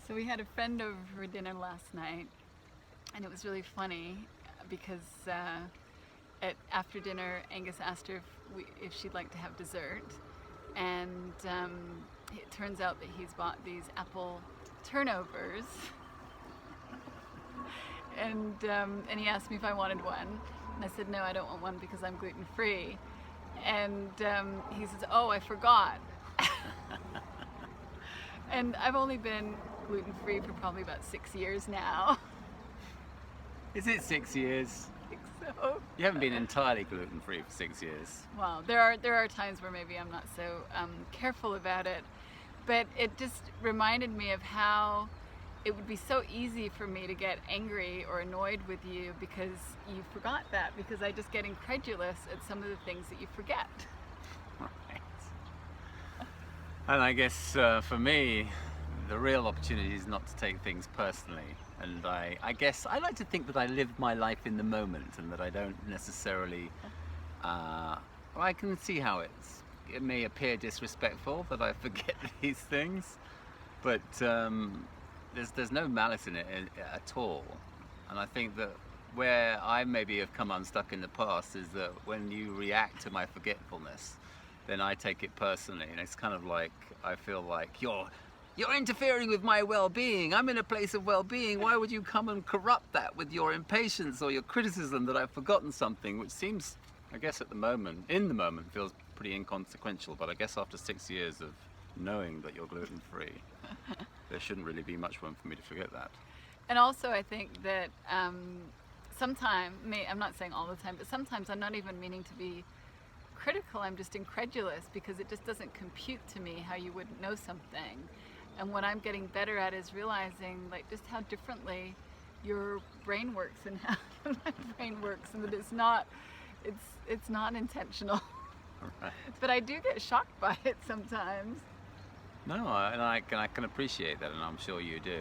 So we had a friend over for dinner last night, and it was really funny because after dinner, Angus asked her if she'd like to have dessert, and it turns out that he's bought these apple turnovers, and he asked me if I wanted one, and I said no, I don't want one because I'm gluten-free, and he says, oh, I forgot. And I've only been gluten-free for probably about 6 years now. Is it 6 years? I think so. You haven't been entirely gluten-free for 6 years. Well, there are times where maybe I'm not so careful about it, but it just reminded me of how it would be so easy for me to get angry or annoyed with you because you forgot that, because I just get incredulous at some of the things that you forget. Right. And I guess for me, the real opportunity is not to take things personally. And I guess I like to think that I live my life in the moment and that I don't necessarily, I can see how it may appear disrespectful that I forget these things, but there's no malice in it at all. And I think that where I maybe have come unstuck in the past is that when you react to my forgetfulness, then I take it personally, and it's kind of like I feel like you're interfering with my well-being. I'm in a place of well-being. Why would you come and corrupt that with your impatience or your criticism that I've forgotten something, which seems, I guess in the moment, feels pretty inconsequential. But I guess after 6 years of knowing that you're gluten-free, there shouldn't really be much room for me to forget that. And also I think that sometimes, I'm not saying all the time, but sometimes I'm not even meaning to be critical. I'm just incredulous because it just doesn't compute to me how you wouldn't know something. And what I'm getting better at is realizing like just how differently your brain works and how my brain works, and that it's not intentional. Right. But I do get shocked by it sometimes. No, and I can appreciate that, and I'm sure you do.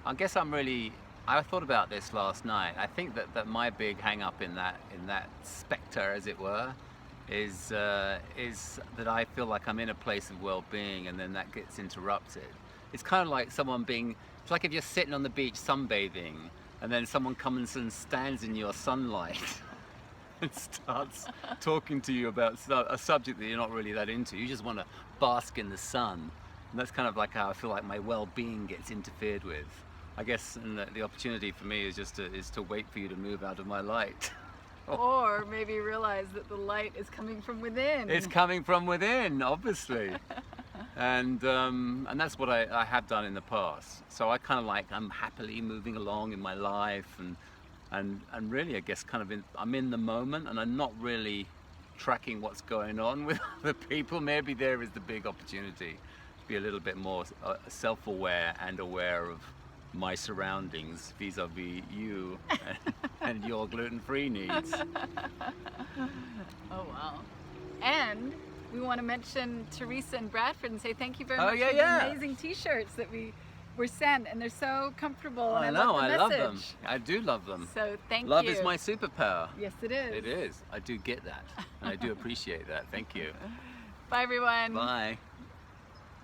I guess I thought about this last night. I think that my big hang up in that spectre, as it were, is that I feel like I'm in a place of well-being, and then that gets interrupted. It's kind of like it's like if you're sitting on the beach sunbathing, and then someone comes and stands in your sunlight and starts talking to you about a subject that you're not really that into. You just want to bask in the sun, and that's kind of like how I feel like my well-being gets interfered with. I guess, and the opportunity for me is just to wait for you to move out of my light. Or maybe realize that the light is coming from within. It's coming from within, obviously. And that's what I have done in the past. So I kind of I'm happily moving along in my life, and really I guess I'm in the moment, and I'm not really tracking what's going on with other people. Maybe there is the big opportunity to be a little bit more self-aware and aware of my surroundings vis-a-vis you and your gluten-free needs. Oh wow. And we want to mention Theresa and Bradford and say thank you very much for yeah. the amazing t-shirts that we were sent, and they're so comfortable, and I I love the them. message. I do love them. So thank you. Love is my superpower. Yes, it is. It is. I do get that, and I do appreciate that. Thank you. Bye everyone. Bye.